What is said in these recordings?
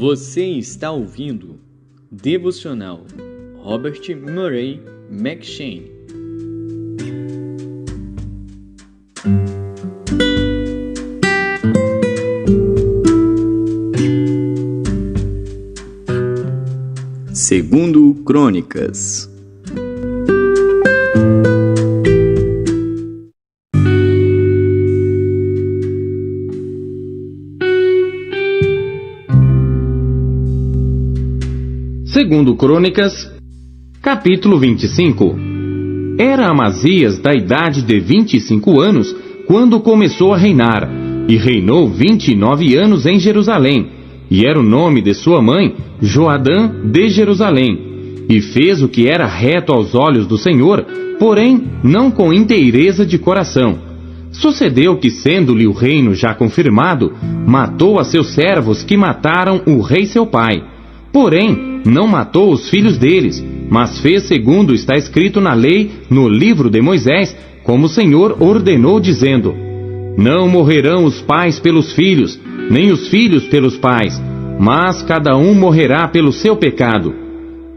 Você está ouvindo Devocional Robert Murray M'Cheyne. Segundo Crônicas. Segundo Crônicas, capítulo 25. Era Amazias da idade de 25 anos quando começou a reinar, e reinou 29 anos em Jerusalém, e era o nome de sua mãe Joadã de Jerusalém, e fez o que era reto aos olhos do Senhor, porém não com inteireza de coração. Sucedeu que, sendo-lhe o reino já confirmado, matou a seus servos que mataram o rei seu pai. Porém, não matou os filhos deles, mas fez segundo está escrito na lei, no livro de Moisés, como o Senhor ordenou, dizendo: Não morrerão os pais pelos filhos, nem os filhos pelos pais, mas cada um morrerá pelo seu pecado.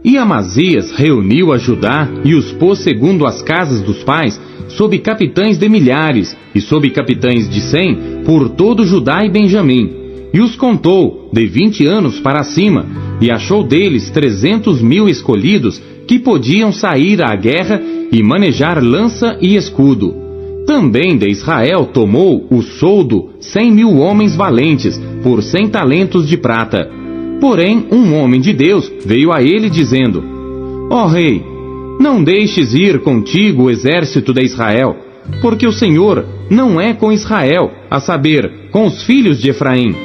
E Amazias reuniu a Judá e os pôs segundo as casas dos pais, sob capitães de milhares e sob capitães de 100, por todo Judá e Benjamim. E os contou, de 20 anos para cima, e achou deles 300.000 escolhidos, que podiam sair à guerra e manejar lança e escudo. Também de Israel tomou o soldo 100.000 homens valentes, por 100 talentos de prata. Porém, um homem de Deus veio a ele dizendo: Ó rei, não deixes ir contigo o exército de Israel, porque o Senhor não é com Israel, a saber, com os filhos de Efraim.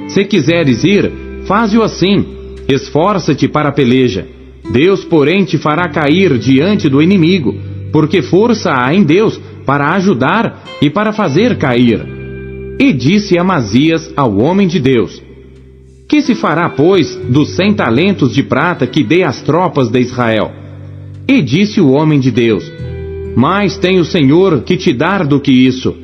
Se quiseres ir, faze-o assim, esforça-te para a peleja. Deus, porém, te fará cair diante do inimigo, porque força há em Deus para ajudar e para fazer cair. E disse Amazias ao homem de Deus: Que se fará, pois, dos 100 talentos de prata que dei às tropas de Israel? E disse o homem de Deus: Mais tem o Senhor que te dar do que isso.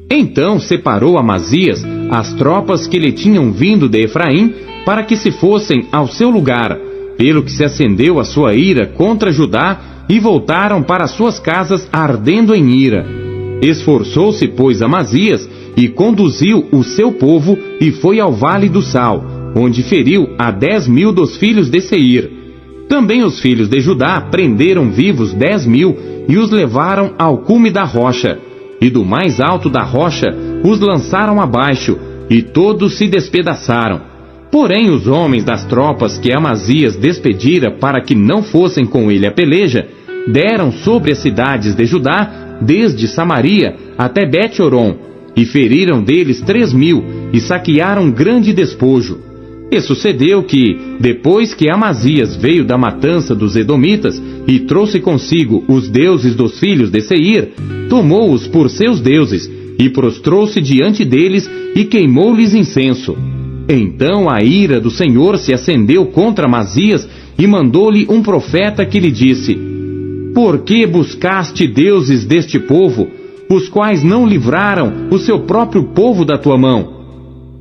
Então separou Amazias as tropas que lhe tinham vindo de Efraim, para que se fossem ao seu lugar, pelo que se acendeu a sua ira contra Judá, e voltaram para suas casas ardendo em ira. Esforçou-se, pois, Amazias, e conduziu o seu povo, e foi ao vale do Sal, onde feriu a 10.000 dos filhos de Seir. Também os filhos de Judá prenderam vivos 10.000, e os levaram ao cume da rocha, e do mais alto da rocha os lançaram abaixo, e todos se despedaçaram. Porém os homens das tropas que Amazias despedira para que não fossem com ele à peleja, deram sobre as cidades de Judá, desde Samaria até Bet-Horon, e feriram deles 3.000, e saquearam grande despojo. E sucedeu que, depois que Amazias veio da matança dos Edomitas, e trouxe consigo os deuses dos filhos de Seir, tomou-os por seus deuses, e prostrou-se diante deles, e queimou-lhes incenso. Então a ira do Senhor se acendeu contra Amazias, e mandou-lhe um profeta que lhe disse: Por que buscaste deuses deste povo, os quais não livraram o seu próprio povo da tua mão?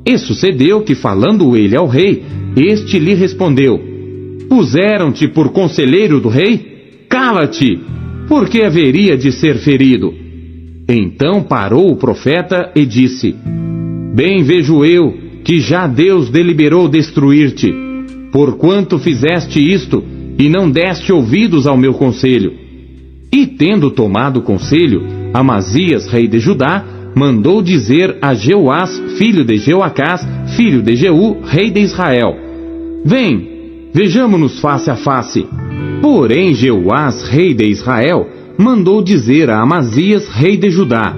E sucedeu que, falando ele ao rei, este lhe respondeu: Puseram-te por conselheiro do rei? Cala-te! Por que haveria de ser ferido? Então parou o profeta e disse: Bem vejo eu que já Deus deliberou destruir-te, porquanto fizeste isto, e não deste ouvidos ao meu conselho. E tendo tomado conselho, Amazias, rei de Judá, mandou dizer a Jeoás, filho de Jeoacás, filho de Jeú, rei de Israel: Vem, vejamo-nos face a face. Porém Jeoás, rei de Israel, mandou dizer a Amazias, rei de Judá: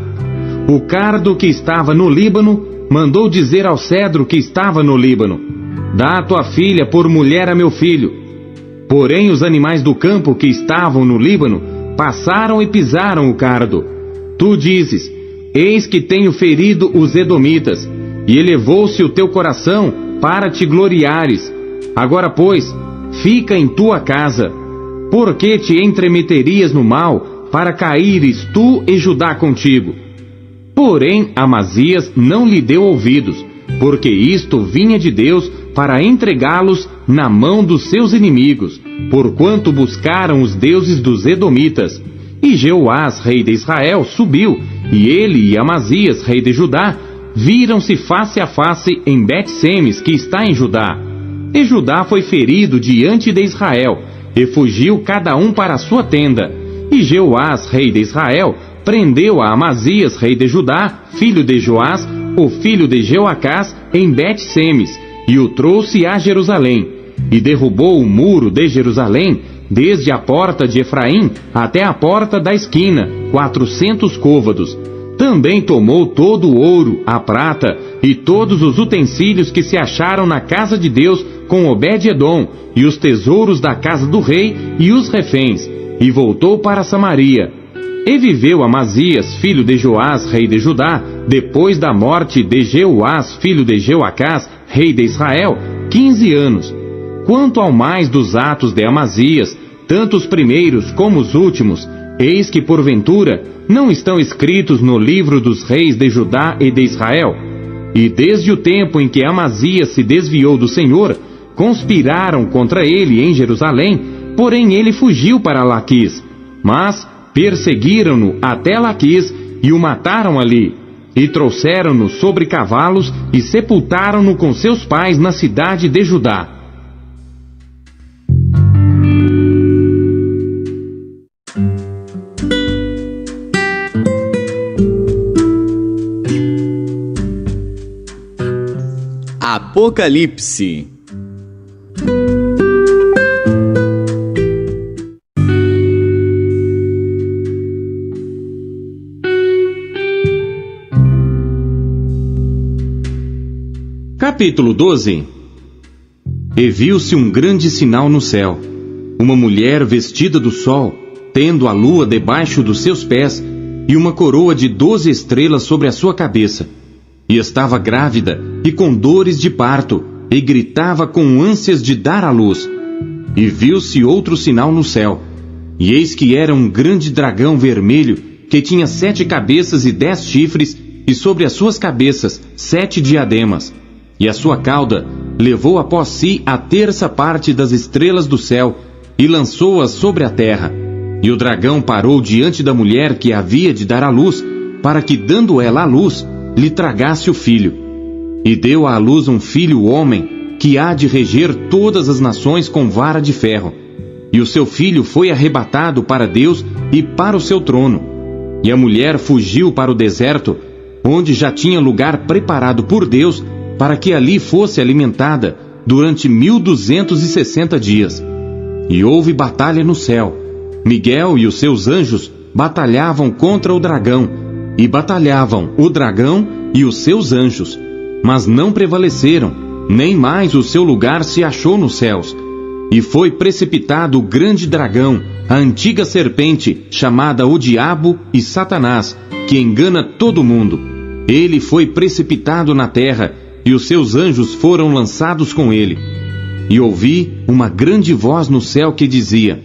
O cardo que estava no Líbano mandou dizer ao cedro que estava no Líbano: Dá a tua filha por mulher a meu filho. Porém os animais do campo que estavam no Líbano passaram e pisaram o cardo. Tu dizes: Eis que tenho ferido os edomitas, e elevou-se o teu coração para te gloriares. Agora, pois, fica em tua casa. Por que te entremeterias no mal, para caíres tu e Judá contigo? Porém Amazias não lhe deu ouvidos, porque isto vinha de Deus, para entregá-los na mão dos seus inimigos, porquanto buscaram os deuses dos Edomitas. E Jeoás, rei de Israel, subiu, e ele e Amazias, rei de Judá, viram-se face a face em Bet-Semes, que está em Judá. E Judá foi ferido diante de Israel, e fugiu cada um para a sua tenda. E Jeoás, rei de Israel, prendeu a Amazias, rei de Judá, filho de Joás, o filho de Jeoacás, em Bet-Semes, e o trouxe a Jerusalém. E derrubou o muro de Jerusalém, desde a porta de Efraim até a porta da esquina, 400 côvados. Também tomou todo o ouro, a prata e todos os utensílios que se acharam na casa de Deus com Obed-edom, e os tesouros da casa do rei e os reféns, e voltou para Samaria. E viveu Amazias, filho de Joás, rei de Judá, depois da morte de Jeoás, filho de Jeoacás, rei de Israel, 15 anos. Quanto ao mais dos atos de Amazias, tanto os primeiros como os últimos, eis que porventura não estão escritos no livro dos reis de Judá e de Israel? E desde o tempo em que Amazias se desviou do Senhor, conspiraram contra ele em Jerusalém, porém ele fugiu para Laquis. Mas perseguiram-no até Laquis e o mataram ali, e trouxeram-no sobre cavalos e sepultaram-no com seus pais na cidade de Judá. Apocalipse. Capítulo 12. E viu-se um grande sinal no céu, uma mulher vestida do sol, tendo a lua debaixo dos seus pés, e uma coroa de 12 estrelas sobre a sua cabeça. E estava grávida, e com dores de parto, e gritava com ânsias de dar à luz. E viu-se outro sinal no céu, e eis que era um grande dragão vermelho, que tinha 7 cabeças e 10 chifres, e sobre as suas cabeças 7 diademas. E a sua cauda levou após si a terça parte das estrelas do céu, e lançou-as sobre a terra. E o dragão parou diante da mulher que havia de dar à luz, para que, dando ela à luz, lhe tragasse o filho. E deu à luz um filho homem, que há de reger todas as nações com vara de ferro. E o seu filho foi arrebatado para Deus e para o seu trono. E a mulher fugiu para o deserto, onde já tinha lugar preparado por Deus, para que ali fosse alimentada durante 1260 dias. E houve batalha no céu. Miguel e os seus anjos batalhavam contra o dragão, e batalhavam o dragão e os seus anjos, mas não prevaleceram, nem mais o seu lugar se achou nos céus. E foi precipitado o grande dragão, a antiga serpente, chamada o Diabo e Satanás, que engana todo mundo. Ele foi precipitado na terra, e os seus anjos foram lançados com ele. E ouvi uma grande voz no céu que dizia: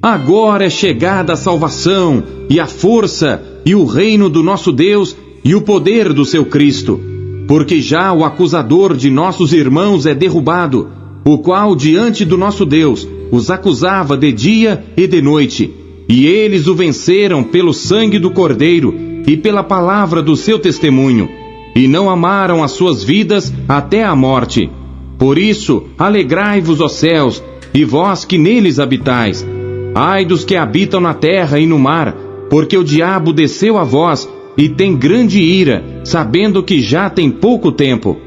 Agora é chegada a salvação, e a força, e o reino do nosso Deus, e o poder do seu Cristo. Porque já o acusador de nossos irmãos é derrubado, o qual diante do nosso Deus os acusava de dia e de noite. E eles o venceram pelo sangue do Cordeiro e pela palavra do seu testemunho, e não amaram as suas vidas até a morte. Por isso, alegrai-vos, ó céus, e vós que neles habitais. Ai dos que habitam na terra e no mar, porque o diabo desceu a vós, e tem grande ira, sabendo que já tem pouco tempo.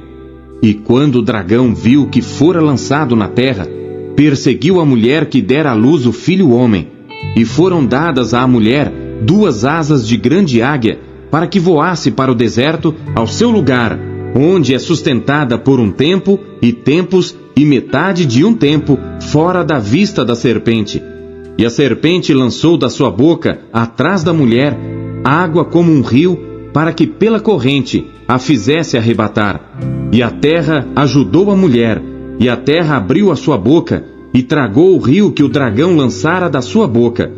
E quando o dragão viu que fora lançado na terra, perseguiu a mulher que dera à luz o filho homem. E foram dadas à mulher 2 asas de grande águia, para que voasse para o deserto, ao seu lugar, onde é sustentada por um tempo, e tempos, e metade de um tempo, fora da vista da serpente. E a serpente lançou da sua boca, atrás da mulher, água como um rio, para que pela corrente a fizesse arrebatar. E a terra ajudou a mulher, e a terra abriu a sua boca, e tragou o rio que o dragão lançara da sua boca.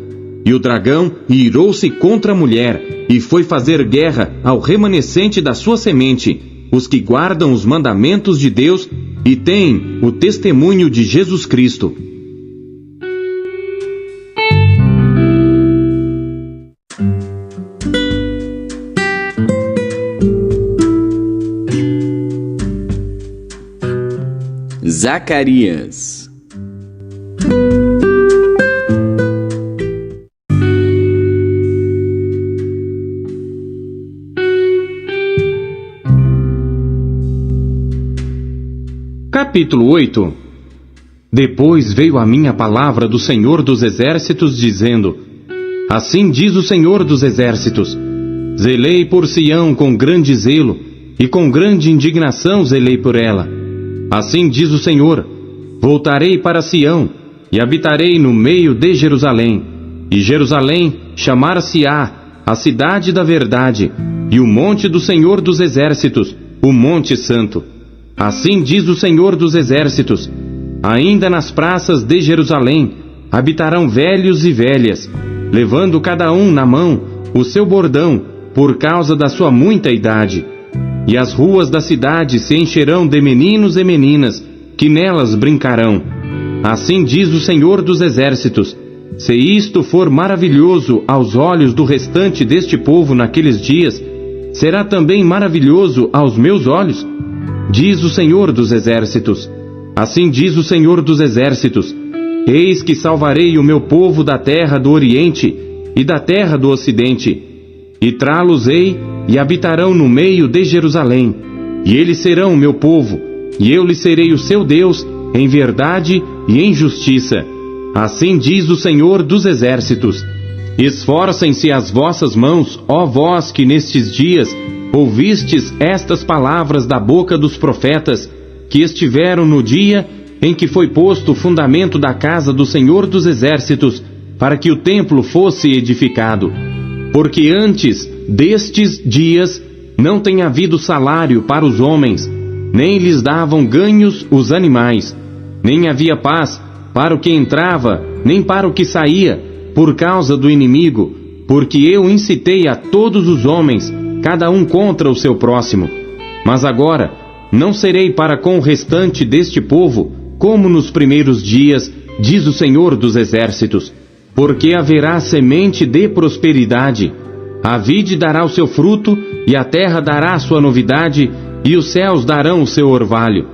E o dragão irou-se contra a mulher, e foi fazer guerra ao remanescente da sua semente, os que guardam os mandamentos de Deus e têm o testemunho de Jesus Cristo. Zacarias. Capítulo 8. Depois veio a mim a palavra do Senhor dos Exércitos, dizendo: Assim diz o Senhor dos Exércitos: Zelei por Sião com grande zelo, e com grande indignação zelei por ela. Assim diz o Senhor: Voltarei para Sião, e habitarei no meio de Jerusalém, e Jerusalém chamar-se-á a cidade da verdade, e o monte do Senhor dos Exércitos, o monte santo. Assim diz o Senhor dos Exércitos: Ainda nas praças de Jerusalém habitarão velhos e velhas, levando cada um na mão o seu bordão, por causa da sua muita idade. E as ruas da cidade se encherão de meninos e meninas, que nelas brincarão. Assim diz o Senhor dos Exércitos: Se isto for maravilhoso aos olhos do restante deste povo naqueles dias, será também maravilhoso aos meus olhos? Diz o Senhor dos Exércitos. Assim diz o Senhor dos Exércitos: Eis que salvarei o meu povo da terra do Oriente e da terra do Ocidente, e trá-los-ei e habitarão no meio de Jerusalém, e eles serão o meu povo, e eu lhes serei o seu Deus, em verdade e em justiça. Assim diz o Senhor dos Exércitos: Esforcem-se as vossas mãos, ó vós que nestes dias ouvistes estas palavras da boca dos profetas, que estiveram no dia em que foi posto o fundamento da casa do Senhor dos Exércitos, para que o templo fosse edificado. Porque antes destes dias não tem havido salário para os homens, nem lhes davam ganhos os animais, nem havia paz para o que entrava, nem para o que saía, por causa do inimigo, porque eu incitei a todos os homens, cada um contra o seu próximo. Mas agora não serei para com o restante deste povo, como nos primeiros dias, diz o Senhor dos Exércitos, porque haverá semente de prosperidade. A vide dará o seu fruto, e a terra dará a sua novidade, e os céus darão o seu orvalho.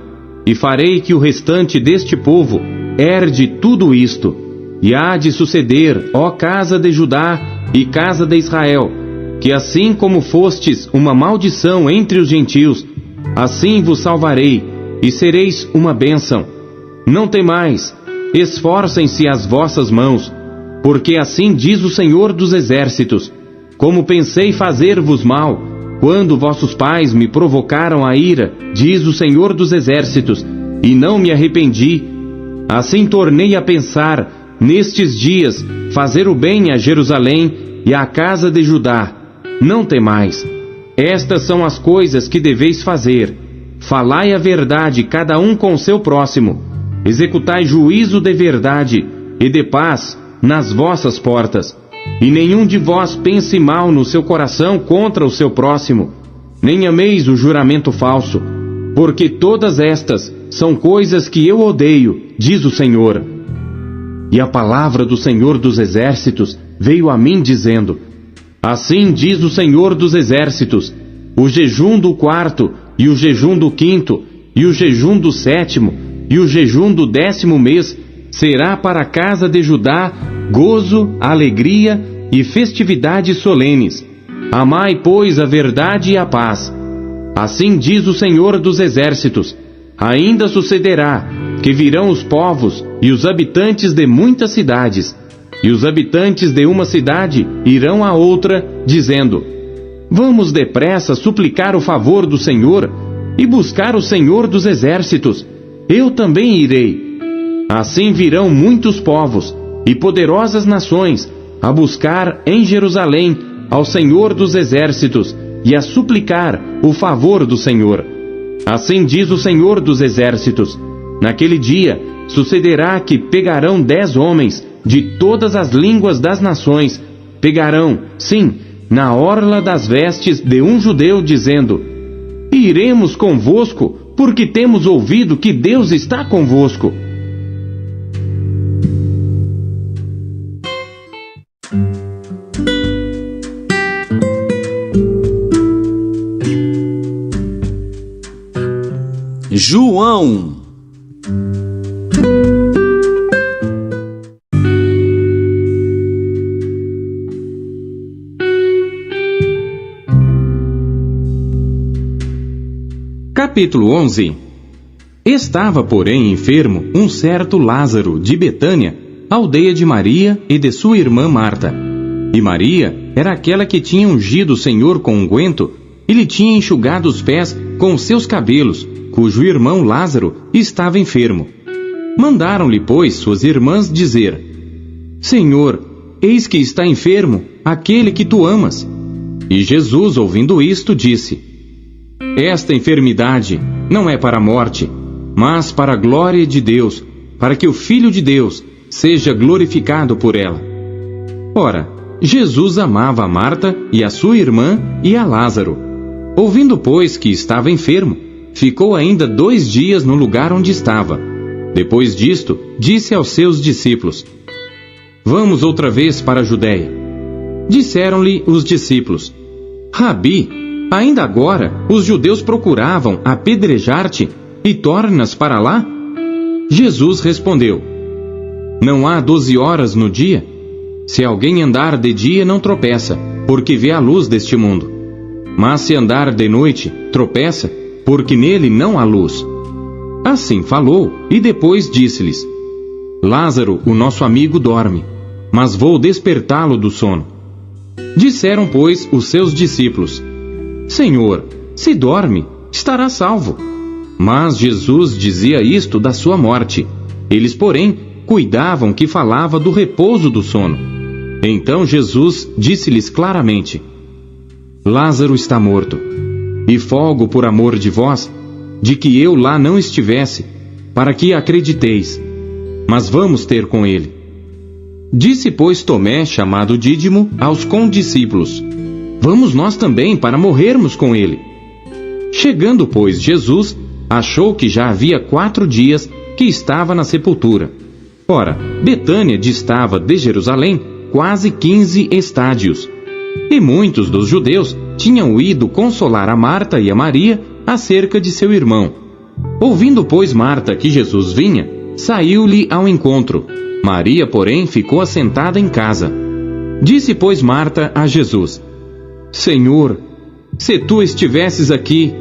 E farei que o restante deste povo herde tudo isto. E há de suceder, ó casa de Judá e casa de Israel, que assim como fostes uma maldição entre os gentios, assim vos salvarei, e sereis uma bênção. Não temais, esforcem-se as vossas mãos, porque assim diz o Senhor dos Exércitos: Como pensei fazer-vos mal, quando vossos pais me provocaram a ira, diz o Senhor dos Exércitos, e não me arrependi, assim tornei a pensar, nestes dias, fazer o bem a Jerusalém e à casa de Judá. Não temais. Estas são as coisas que deveis fazer. Falai a verdade cada um com seu próximo. Executai juízo de verdade e de paz nas vossas portas. E nenhum de vós pense mal no seu coração contra o seu próximo. Nem ameis o juramento falso, porque todas estas são coisas que eu odeio, diz o Senhor. E a palavra do Senhor dos Exércitos veio a mim dizendo: Assim diz o Senhor dos Exércitos: O jejum do 4º, e o jejum do 5º, e o jejum do 7º, e o jejum do 10º mês será para a casa de Judá gozo, alegria e festividades solenes. Amai, pois, a verdade e a paz. Assim diz o Senhor dos Exércitos: Ainda sucederá que virão os povos e os habitantes de muitas cidades, e os habitantes de uma cidade irão a outra, dizendo: Vamos depressa suplicar o favor do Senhor e buscar o Senhor dos Exércitos. Eu também irei. Assim virão muitos povos e poderosas nações a buscar em Jerusalém ao Senhor dos Exércitos e a suplicar o favor do Senhor. Assim diz o Senhor dos Exércitos: Naquele dia sucederá que pegarão 10 homens de todas as línguas das nações, pegarão, sim, na orla das vestes de um judeu, dizendo: Iremos convosco porque temos ouvido que Deus está convosco. João. Capítulo 11. Estava, porém, enfermo um certo Lázaro de Betânia, aldeia de Maria e de sua irmã Marta. E Maria era aquela que tinha ungido o Senhor com unguento e lhe tinha enxugado os pés com os seus cabelos, cujo irmão Lázaro estava enfermo. Mandaram-lhe, pois, suas irmãs dizer: Senhor, eis que está enfermo aquele que tu amas. E Jesus, ouvindo isto, disse: Esta enfermidade não é para a morte, mas para a glória de Deus, para que o Filho de Deus seja glorificado por ela. Ora, Jesus amava a Marta e a sua irmã e a Lázaro. Ouvindo, pois, que estava enfermo, ficou ainda 2 dias no lugar onde estava. Depois disto, disse aos seus discípulos: Vamos outra vez para a Judéia. Disseram-lhe os discípulos: Rabi, ainda agora os judeus procuravam apedrejar-te e tornas para lá? Jesus respondeu: Não há 12 horas no dia? Se alguém andar de dia não tropeça, porque vê a luz deste mundo. Mas se andar de noite, tropeça, porque nele não há luz. Assim falou, e depois disse-lhes: Lázaro, o nosso amigo, dorme, mas vou despertá-lo do sono. Disseram, pois, os seus discípulos: Senhor, se dorme, estará salvo. Mas Jesus dizia isto da sua morte. Eles, porém, cuidavam que falava do repouso do sono. Então Jesus disse-lhes claramente: Lázaro está morto, e folgo por amor de vós, de que eu lá não estivesse, para que acrediteis. Mas vamos ter com ele. Disse, pois, Tomé, chamado Dídimo, aos condiscípulos: Vamos nós também para morrermos com ele. Chegando, pois, Jesus, achou que já havia 4 dias que estava na sepultura. Ora, Betânia distava de Jerusalém quase 15 estádios. E muitos dos judeus tinham ido consolar a Marta e a Maria acerca de seu irmão. Ouvindo, pois, Marta que Jesus vinha, saiu-lhe ao encontro. Maria, porém, ficou assentada em casa. Disse, pois, Marta a Jesus: Senhor, se tu estivesses aqui,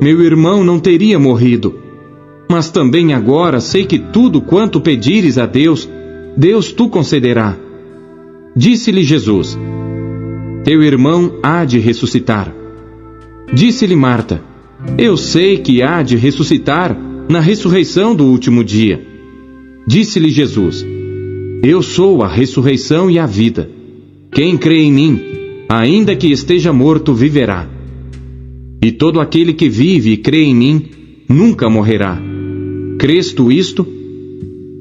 meu irmão não teria morrido. Mas também agora sei que tudo quanto pedires a Deus, Deus tu concederá. Disse-lhe Jesus: Teu irmão há de ressuscitar. Disse-lhe Marta: Eu sei que há de ressuscitar na ressurreição do último dia. Disse-lhe Jesus: Eu sou a ressurreição e a vida. Quem crê em mim, ainda que esteja morto, viverá. E todo aquele que vive e crê em mim, nunca morrerá. Crês tu isto?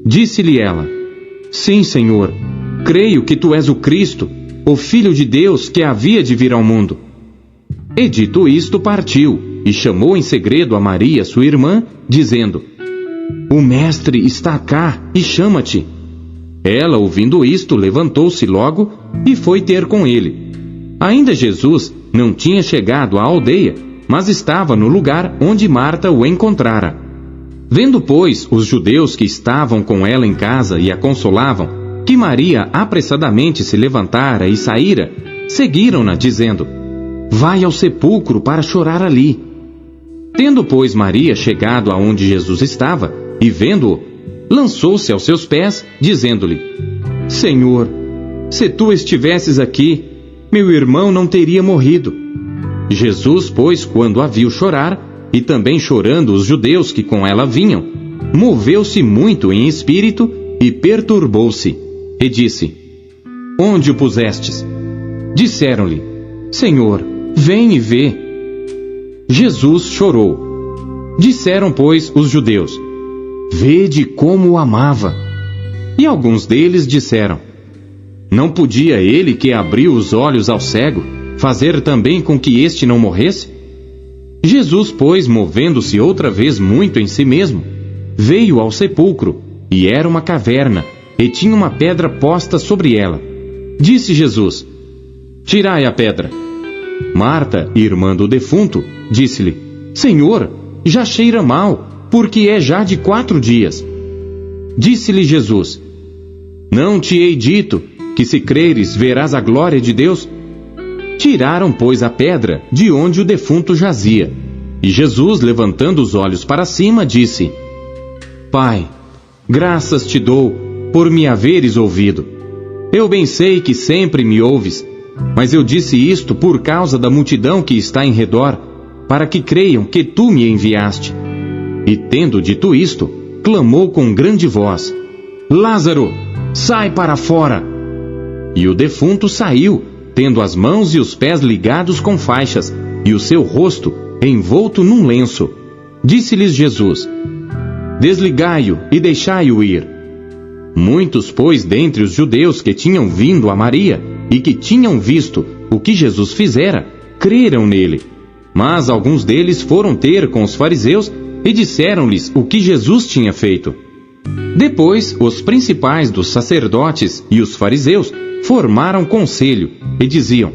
Disse-lhe ela: Sim, Senhor, creio que tu és o Cristo, o Filho de Deus que havia de vir ao mundo. E dito isto, partiu, e chamou em segredo a Maria, sua irmã, dizendo: O Mestre está cá e chama-te. Ela, ouvindo isto, levantou-se logo e foi ter com ele. Ainda Jesus não tinha chegado à aldeia, mas estava no lugar onde Marta o encontrara. Vendo, pois, os judeus que estavam com ela em casa e a consolavam, que Maria apressadamente se levantara e saíra, seguiram-na, dizendo: Vai ao sepulcro para chorar ali. Tendo, pois, Maria chegado aonde Jesus estava, e vendo-o, lançou-se aos seus pés, dizendo-lhe: Senhor, se tu estivesses aqui, meu irmão não teria morrido. Jesus, pois, quando a viu chorar, e também chorando os judeus que com ela vinham, moveu-se muito em espírito e perturbou-se, e disse: Onde o pusestes? Disseram-lhe: Senhor, vem e vê. Jesus chorou. Disseram, pois, os judeus: Vede como o amava. E alguns deles disseram: Não podia ele que abriu os olhos ao cego fazer também com que este não morresse? Jesus, pois, movendo-se outra vez muito em si mesmo, veio ao sepulcro, e era uma caverna, e tinha uma pedra posta sobre ela. Disse Jesus: Tirai a pedra. Marta, irmã do defunto, disse-lhe: Senhor, já cheira mal, porque é já de 4 dias. Disse-lhe Jesus: Não te hei dito que, se creres, verás a glória de Deus? Tiraram, pois, a pedra de onde o defunto jazia. E Jesus, levantando os olhos para cima, disse: Pai, graças te dou por me haveres ouvido. Eu bem sei que sempre me ouves, mas eu disse isto por causa da multidão que está em redor, para que creiam que tu me enviaste. E tendo dito isto, clamou com grande voz: Lázaro, sai para fora! E o defunto saiu, tendo as mãos e os pés ligados com faixas, e o seu rosto envolto num lenço. Disse-lhes Jesus: Desligai-o e deixai-o ir. Muitos, pois, dentre os judeus que tinham vindo a Maria e que tinham visto o que Jesus fizera, creram nele. Mas alguns deles foram ter com os fariseus e disseram-lhes o que Jesus tinha feito. Depois, os principais dos sacerdotes e os fariseus formaram conselho e diziam: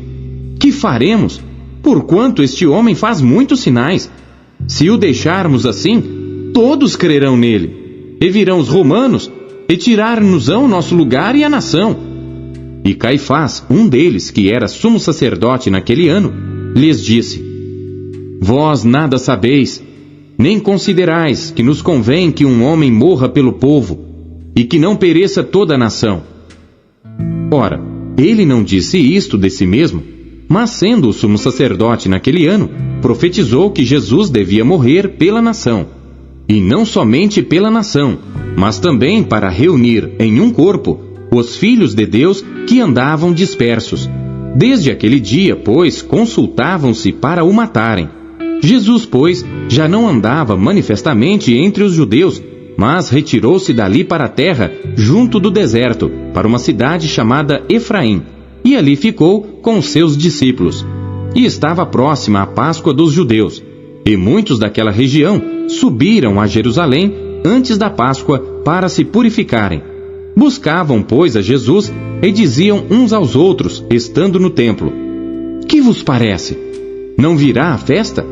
Que faremos? Porquanto este homem faz muitos sinais. Se o deixarmos assim, todos crerão nele. E virão os romanos e tirar-nos-ão o nosso lugar e a nação. E Caifás, um deles, que era sumo sacerdote naquele ano, lhes disse: Vós nada sabeis, nem considerais que nos convém que um homem morra pelo povo, e que não pereça toda a nação. Ora, ele não disse isto de si mesmo, mas sendo o sumo sacerdote naquele ano, profetizou que Jesus devia morrer pela nação. E não somente pela nação, mas também para reunir em um corpo os filhos de Deus que andavam dispersos. Desde aquele dia, pois, consultavam-se para o matarem. Jesus, pois, já não andava manifestamente entre os judeus, mas retirou-se dali para a terra, junto do deserto, para uma cidade chamada Efraim, e ali ficou com os seus discípulos. E estava próxima a Páscoa dos judeus, e muitos daquela região subiram a Jerusalém antes da Páscoa para se purificarem. Buscavam, pois, a Jesus e diziam uns aos outros, estando no templo: Que vos parece? Não virá a festa?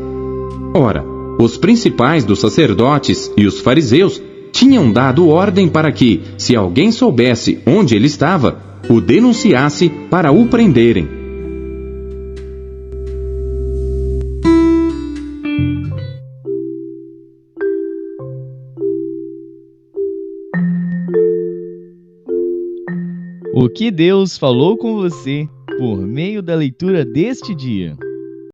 Ora, os principais dos sacerdotes e os fariseus tinham dado ordem para que, se alguém soubesse onde ele estava, o denunciasse para o prenderem. O que Deus falou com você por meio da leitura deste dia?